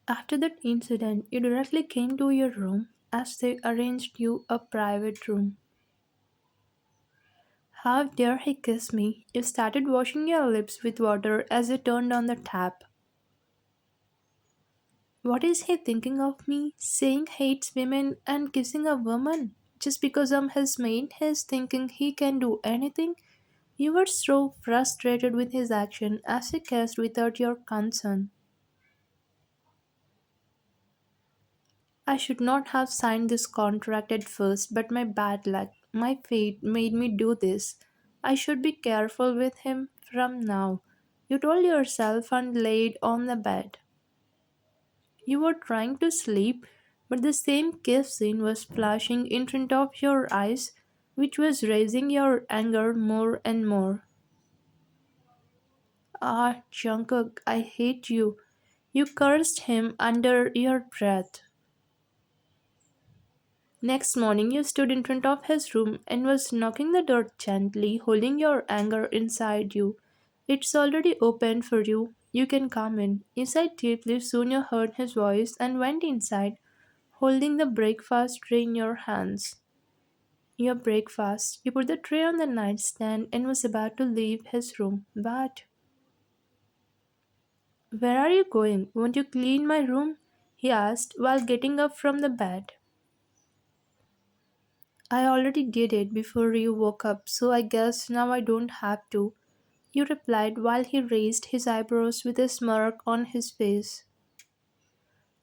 After that incident, you directly came to your room as they arranged you a private room. How dare he kiss me? You started washing your lips with water as you turned on the tap. What is he thinking of me? Saying hates women and kissing a woman? Just because I'm his maid, he's thinking he can do anything? You were so frustrated with his action as he kissed without your consent. I should not have signed this contract at first, but my bad luck, my fate made me do this. I should be careful with him from now. You told yourself and laid on the bed. You were trying to sleep, but the same kiss scene was flashing in front of your eyes, which was raising your anger more and more. Ah, Jungkook, I hate you. You cursed him under your breath. Next morning, you stood in front of his room and was knocking the door gently, holding your anger inside you. It's already open for you. You can come in. You sighed deeply. Soon you heard his voice and went inside, holding the breakfast tray in your hands. Your breakfast. You put the tray on the nightstand and was about to leave his room. But where are you going? Won't you clean my room? He asked while getting up from the bed. I already did it before you woke up, so I guess now I don't have to. You replied while he raised his eyebrows with a smirk on his face.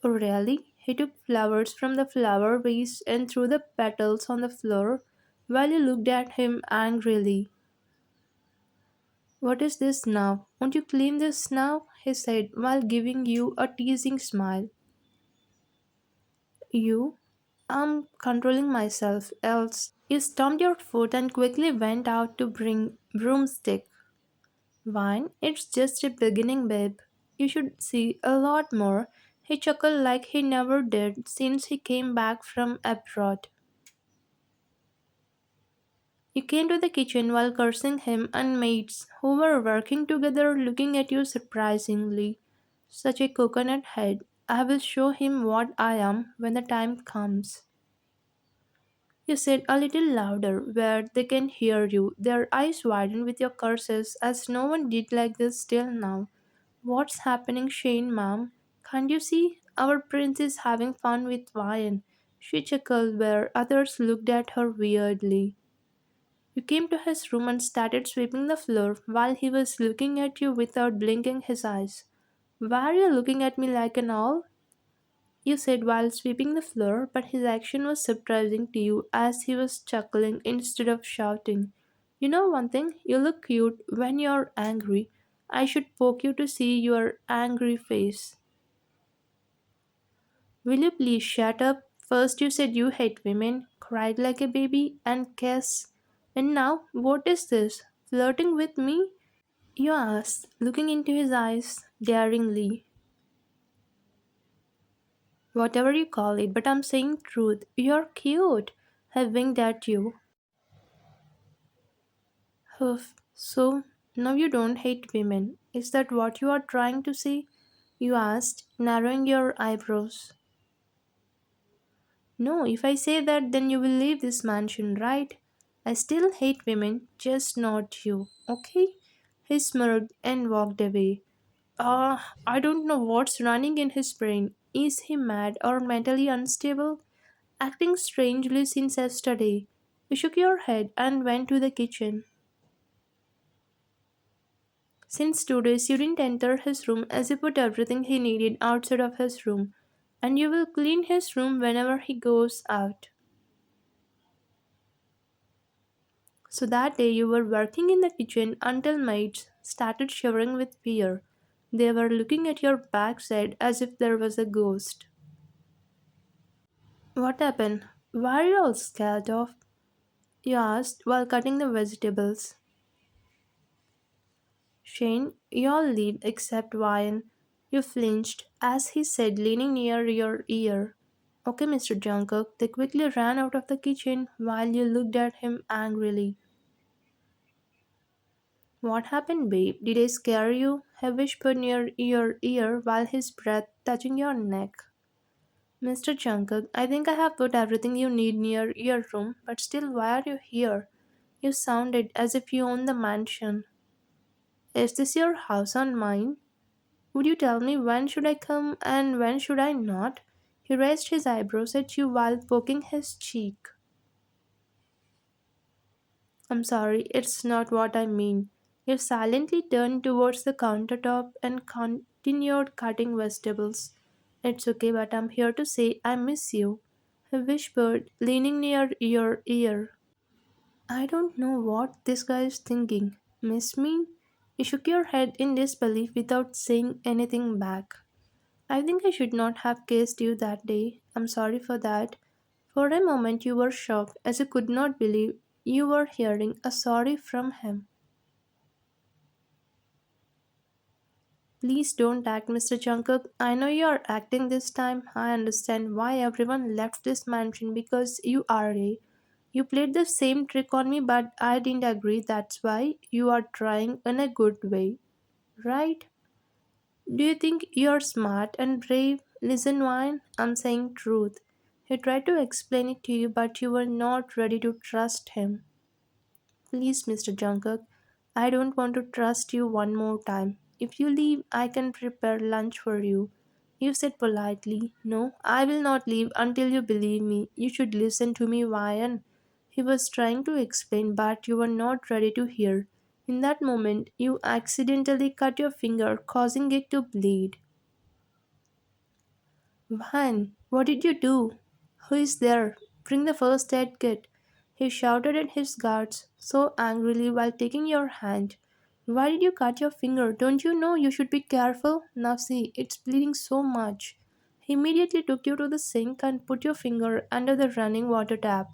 Oh, really? He took flowers from the flower vase and threw the petals on the floor while you looked at him angrily. What is this now? Won't you clean this now? He said while giving you a teasing smile. You? I'm controlling myself, else. You stomped your foot and quickly went out to bring broomstick. Wine, it's just a beginning, babe. You should see a lot more. He chuckled like he never did since he came back from abroad. You came to the kitchen while cursing him and maids who were working together looking at you surprisingly. Such a coconut head. I will show him what I am when the time comes. You said a little louder where they can hear you. Their eyes widened with your curses as no one did like this till now. What's happening, Shane, ma'am? Can't you see? Our prince is having fun with wine. She chuckled where others looked at her weirdly. You came to his room and started sweeping the floor while he was looking at you without blinking his eyes. Why are you looking at me like an owl? You said while sweeping the floor, but his action was surprising to you as he was chuckling instead of shouting. You know one thing? You look cute when you're angry. I should poke you to see your angry face. Will you please shut up? First you said you hate women, cried like a baby, and kiss. And now, what is this? Flirting with me? You asked, looking into his eyes daringly. Whatever you call it, but I'm saying truth. You're cute. I winked at you. Huff. So, now you don't hate women. Is that what you are trying to say? You asked, narrowing your eyebrows. No, if I say that, then you will leave this mansion, right? I still hate women, just not you, okay? He smirked and walked away. I don't know what's running in his brain. Is he mad or mentally unstable? Acting strangely since yesterday. You shook your head and went to the kitchen. Since 2 days you didn't enter his room as he put everything he needed outside of his room, and you will clean his room whenever he goes out. So that day you were working in the kitchen until maids started shivering with fear. They were looking at your backside as if there was a ghost. What happened? Why are you all scared of? You asked while cutting the vegetables. Shane, you all leave except Ryan. You flinched as he said, leaning near your ear. Okay, Mr. Jungkook. They quickly ran out of the kitchen while you looked at him angrily. What happened, babe? Did I scare you? He whispered near your ear while his breath touching your neck. Mr. Jungkook, I think I have put everything you need near your room, but still, why are you here? You sounded as if you own the mansion. Is this your house on mine? Would you tell me when should I come and when should I not? He raised his eyebrows at you while poking his cheek. I'm sorry, it's not what I mean. You silently turned towards the countertop and continued cutting vegetables. It's okay, but I'm here to say I miss you. He whispered, leaning near your ear. I don't know what this guy is thinking. Miss me? You shook your head in disbelief without saying anything back. I think I should not have kissed you that day. I'm sorry for that. For a moment you were shocked as you could not believe you were hearing a sorry from him. Please don't act, Mr. Jungkook. I know you are acting this time. I understand why everyone left this mansion because you are a. You played the same trick on me, but I didn't agree. That's why you are trying in a good way. Right? Do you think you're smart and brave? Listen, Wine, I'm saying truth. He tried to explain it to you, but you were not ready to trust him. Please, Mr. Jungkook, I don't want to trust you one more time. If you leave, I can prepare lunch for you. You said politely, no, I will not leave until you believe me. You should listen to me, Ryan. He was trying to explain, but you were not ready to hear. In that moment, you accidentally cut your finger, causing it to bleed. Van, what did you do? Who is there? Bring the first aid kit. He shouted at his guards so angrily while taking your hand. Why did you cut your finger? Don't you know you should be careful? Now see, it's bleeding so much. He immediately took you to the sink and put your finger under the running water tap.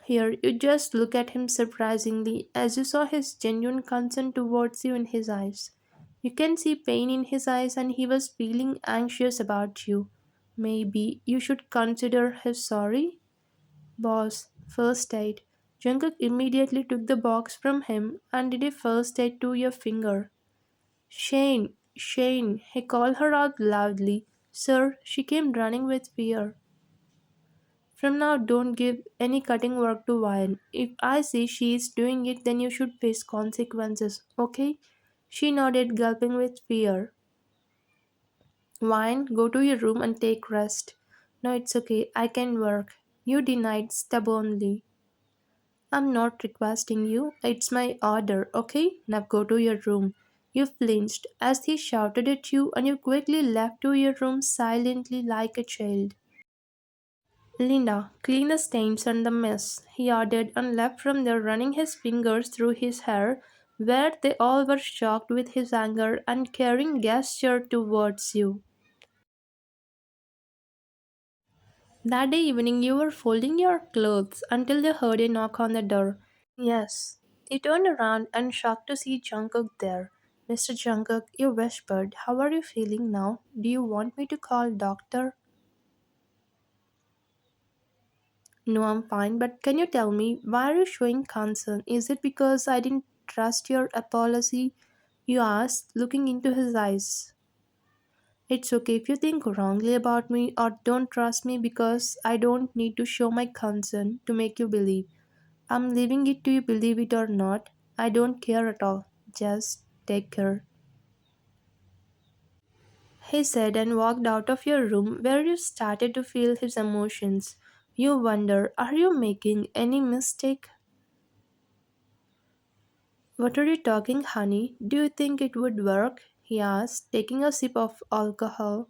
Here, you just look at him surprisingly as you saw his genuine concern towards you in his eyes. You can see pain in his eyes, and he was feeling anxious about you. Maybe you should consider his sorry? Boss, first aid. Jungkook immediately took the box from him and did a first aid to your finger. Shane, Shane, he called her out loudly. Sir, she came running with fear. From now, don't give any cutting work to Wine. If I see she is doing it, then you should face consequences, okay? She nodded, gulping with fear. Wine, go to your room and take rest. No, it's okay, I can work. You denied stubbornly. I'm not requesting you, it's my order, okay? Now go to your room. You flinched as he shouted at you, and you quickly left to your room silently like a child. Linda, clean the stains and the mess, he ordered and left from there running his fingers through his hair, where they all were shocked with his anger and caring gesture towards you. That day evening you were folding your clothes until they heard a knock on the door. Yes. He turned around and shocked to see Jungkook there. Mr. Jungkook, you whispered, how are you feeling now? Do you want me to call doctor? No, I'm fine, but can you tell me why are you showing concern? Is it because I didn't trust your apology? You asked, looking into his eyes. It's okay if you think wrongly about me or don't trust me because I don't need to show my concern to make you believe. I'm leaving it to you believe it or not. I don't care at all. Just take care. He said and walked out of your room where you started to feel his emotions. You wonder, are you making any mistake? What are you talking, honey? Do you think it would work? He asked, taking a sip of alcohol.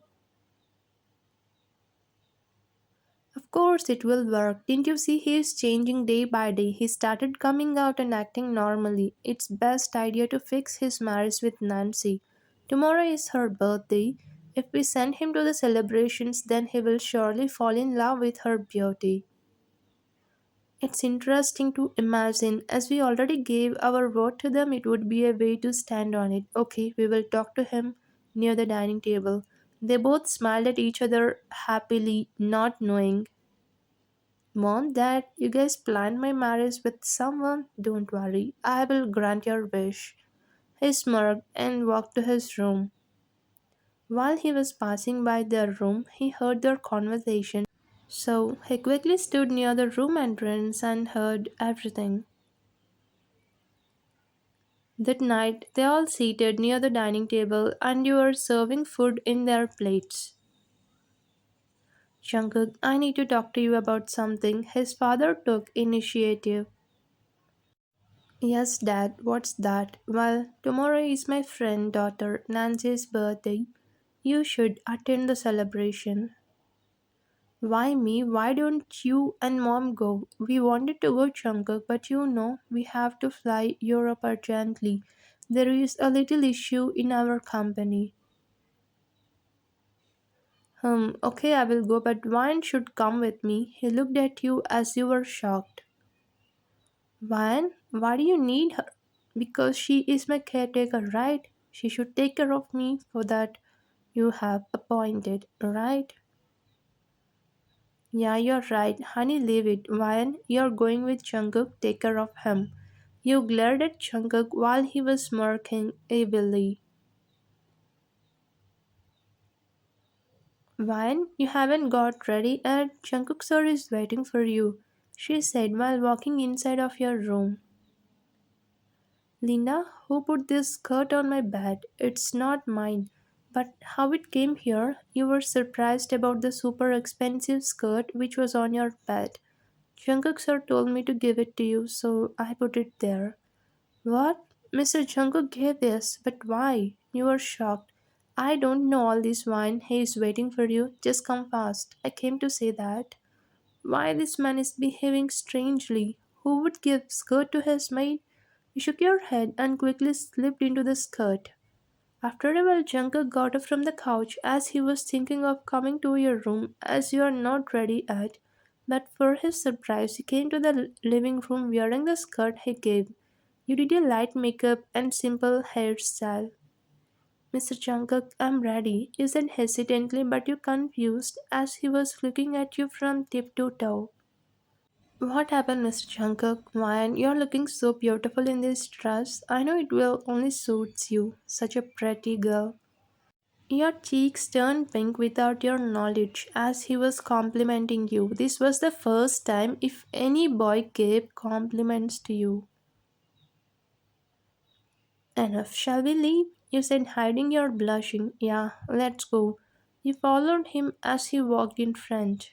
Of course it will work. Didn't you see he is changing day by day? He started coming out and acting normally. It's best idea to fix his marriage with Nancy. Tomorrow is her birthday. If we send him to the celebrations, then he will surely fall in love with her beauty. It's interesting to imagine, as we already gave our word to them, it would be a way to stand on it. Okay, we will talk to him near the dining table. They both smiled at each other happily, not knowing. Mom, Dad, you guys planned my marriage with someone? Don't worry, I will grant your wish. He smirked and walked to his room. While he was passing by their room, he heard their conversation. So he quickly stood near the room entrance and heard everything. That night, they all seated near the dining table and you were serving food in their plates. Jungkook, I need to talk to you about something. His father took initiative. Yes, Dad, what's that? Well, tomorrow is my friend daughter Nancy's birthday. You should attend the celebration. Why me? Why don't you and mom go? We wanted to go Jungkook, but you know we have to fly Europe urgently. There is a little issue in our company. Okay, I will go, but Wine should come with me. He looked at you as you were shocked. Wine, why do you need her? Because she is my caretaker, right? She should take care of me for that you have appointed, right? Yeah, you're right. Honey, leave it. Wine, you're going with Jungkook, take care of him. You glared at Jungkook while he was smirking evilly. Wine, you haven't got ready yet. Jungkook sir is waiting for you, she said while walking inside of your room. Linda, who put this skirt on my bed? It's not mine. But how it came here? You were surprised about the super expensive skirt which was on your bed. Jungkook sir told me to give it to you, so I put it there. What? Mr. Jungkook gave this, but why? You were shocked. I don't know all this wine. He is waiting for you. Just come fast. I came to say that. Why this man is behaving strangely? Who would give skirt to his maid? You shook your head and quickly slipped into the skirt. After a while, Jungkook got up from the couch as he was thinking of coming to your room as you are not ready yet. But for his surprise, he came to the living room wearing the skirt he gave. You did a light makeup and simple hairstyle. Mr. Jungkook, I'm ready, you said hesitantly, but you confused as he was looking at you from tip to toe. What happened, Mr. Jungkook? Why, you're looking so beautiful in this dress. I know it will only suits you. Such a pretty girl. Your cheeks turned pink without your knowledge as he was complimenting you. This was the first time if any boy gave compliments to you. Enough, shall we leave? You said, hiding your blushing. Yeah, let's go. You followed him as he walked in front.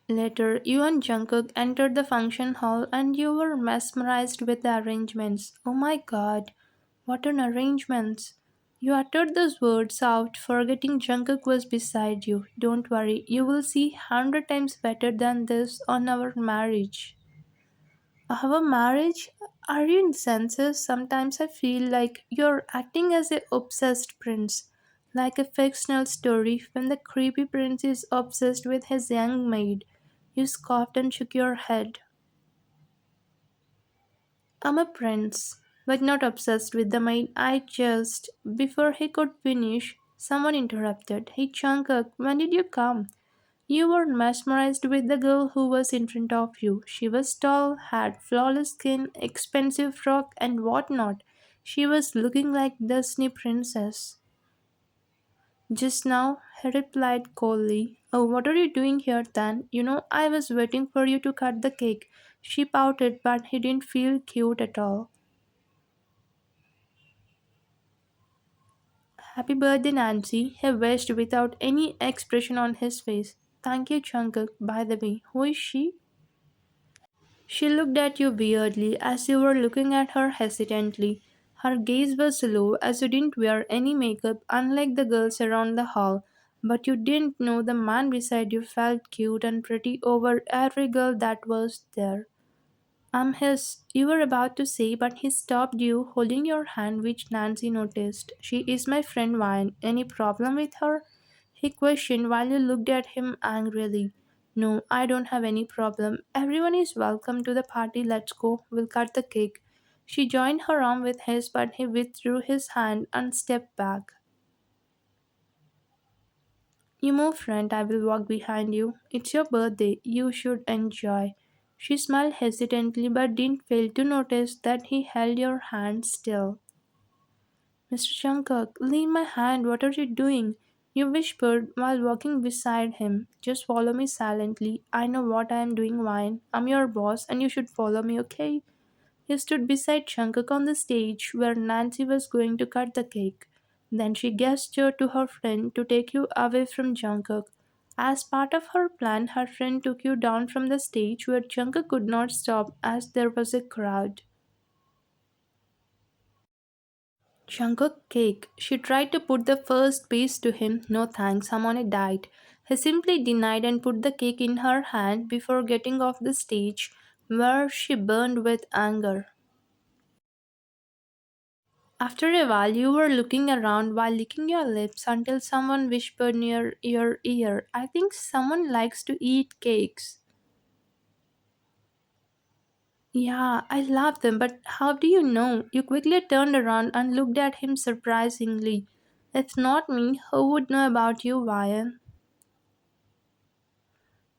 Later, you and Jungkook entered the function hall and you were mesmerized with the arrangements. Oh my god, what an arrangements! You uttered those words out, forgetting Jungkook was beside you. Don't worry, you will see 100 times better than this on our marriage. Our marriage? Are you in senses? Sometimes I feel like you're acting as a obsessed prince, like a fictional story when the creepy prince is obsessed with his young maid. You scoffed and shook your head. I'm a prince, but not obsessed with the maid. I just. Before he could finish, someone interrupted. Hey, Chunkuk, when did you come? You were mesmerized with the girl who was in front of you. She was tall, had flawless skin, expensive frock, and whatnot. She was looking like Disney princess. Just now, he replied coldly. Oh, what are you doing here then? You know, I was waiting for you to cut the cake. She pouted, but he didn't feel cute at all. Happy birthday, Nancy. He wished without any expression on his face. Thank you, Jungkook. By the way, who is she? She looked at you weirdly as you were looking at her hesitantly. Her gaze was low as you didn't wear any makeup, unlike the girls around the hall. But you didn't know the man beside you felt cute and pretty over every girl that was there. I'm his, you were about to say, but he stopped you, holding your hand, which Nancy noticed. She is my friend Vine. Any problem with her? He questioned while you looked at him angrily. No, I don't have any problem. Everyone is welcome to the party. Let's go. We'll cut the cake. She joined her arm with his, but he withdrew his hand and stepped back. You move front, I will walk behind you. It's your birthday, you should enjoy. She smiled hesitantly but didn't fail to notice that he held your hand still. Mr. Jungkook, leave my hand, what are you doing? You whispered while walking beside him. Just follow me silently. I know what I am doing, Wine. I'm your boss and you should follow me, okay? He stood beside Jungkook on the stage where Nancy was going to cut the cake. Then she gestured to her friend to take you away from Jungkook. As part of her plan, her friend took you down from the stage where Jungkook could not stop as there was a crowd. Jungkook cake. She tried to put the first piece to him. No thanks, I'm on a diet. He simply denied and put the cake in her hand before getting off the stage, where she burned with anger. After a while, you were looking around while licking your lips until someone whispered near your ear, I think someone likes to eat cakes. Yeah, I love them, but how do you know? You quickly turned around and looked at him surprisingly. It's not me. Who would know about you, Ryan?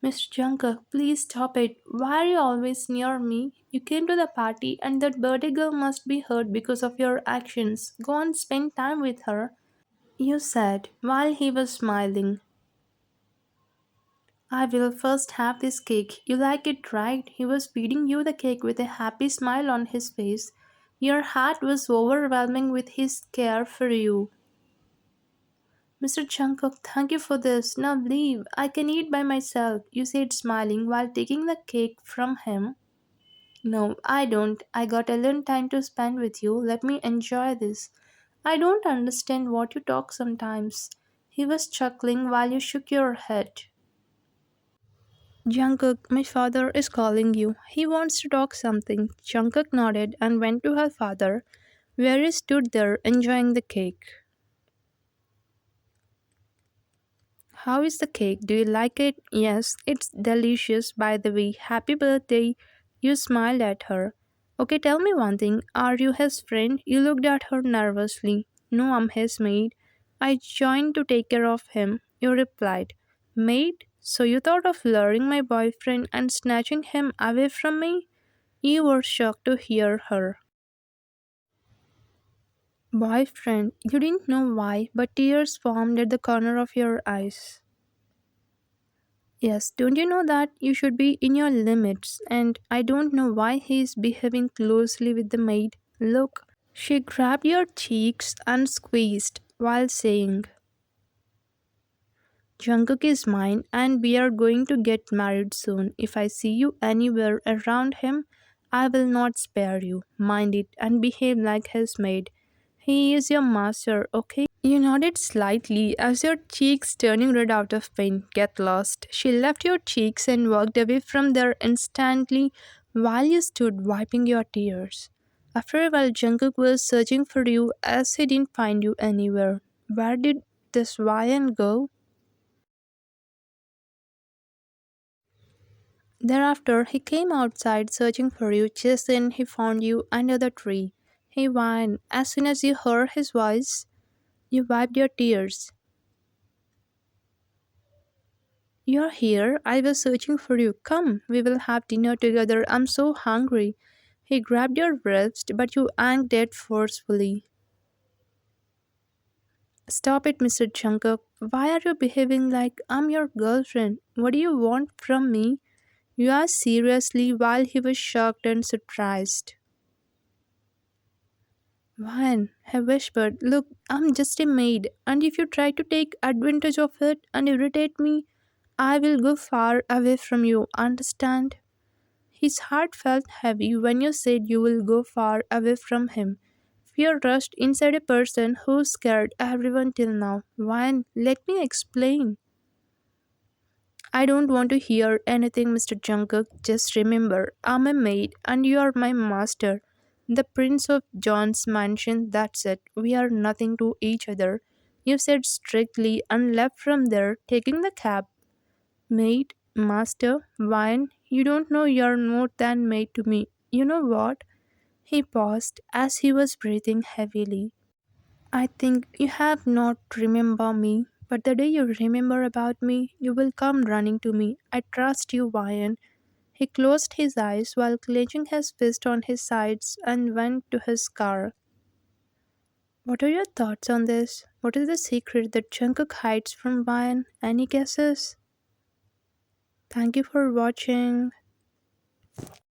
Mr. Jungkook, please stop it. Why are you always near me? You came to the party, and that birthday girl must be hurt because of your actions. Go and spend time with her. You said, while he was smiling. I will first have this cake. You like it, right? He was feeding you the cake with a happy smile on his face. Your heart was overwhelming with his care for you. Mr. Jungkook, thank you for this. Now leave. I can eat by myself, you said, smiling while taking the cake from him. No, I don't. I got a little time to spend with you. Let me enjoy this. I don't understand what you talk sometimes. He was chuckling while you shook your head. Jungkook, my father is calling you. He wants to talk something. Jungkook nodded and went to her father, where he stood there enjoying the cake. How is the cake? Do you like it? Yes, it's delicious, by the way. Happy birthday. You smiled at her. Okay, tell me one thing. Are you his friend? You looked at her nervously. No, I'm his maid. I joined to take care of him. You replied. Maid? So you thought of luring my boyfriend and snatching him away from me? You were shocked to hear her. Boyfriend, you didn't know why, but tears formed at the corner of your eyes. Yes, don't you know that you should be in your limits? And I don't know why he's behaving closely with the maid. Look, she grabbed your cheeks and squeezed while saying, Jungkook is mine and we are going to get married soon. If I see you anywhere around him, I will not spare you. Mind it and behave like his maid. He is your master, okay? You nodded slightly as your cheeks turning red out of pain. Get lost. She left your cheeks and walked away from there instantly while you stood wiping your tears. After a while, Jungkook was searching for you as he didn't find you anywhere. Where did this Ryan go? Thereafter, he came outside searching for you. Just then, he found you under the tree. He whined. As soon as you heard his voice, you wiped your tears. You're here. I was searching for you. Come, we will have dinner together. I'm so hungry. He grabbed your wrist, but you yanked it forcefully. Stop it, Mr. Jungkook. Why are you behaving like I'm your girlfriend? What do you want from me? You asked seriously while he was shocked and surprised. Van, he whispered, look, I'm just a maid, and if you try to take advantage of it and irritate me, I will go far away from you, understand? His heart felt heavy when you said you will go far away from him. Fear rushed inside a person who scared everyone till now. Van, let me explain. I don't want to hear anything, Mr. Jungkook. Just remember, I'm a maid and you are my master. The Prince of John's mansion, that's it. We are nothing to each other. You said strictly and left from there, taking the cab. Maid, master, wine, you don't know you're more than maid to me. You know what? He paused as he was breathing heavily. I think you have not remember me. But the day you remember about me, you will come running to me. I trust you, Ryan. He closed his eyes while clenching his fist on his sides and went to his car. What are your thoughts on this? What is the secret that Jungkook hides from Ryan? Any guesses? Thank you for watching.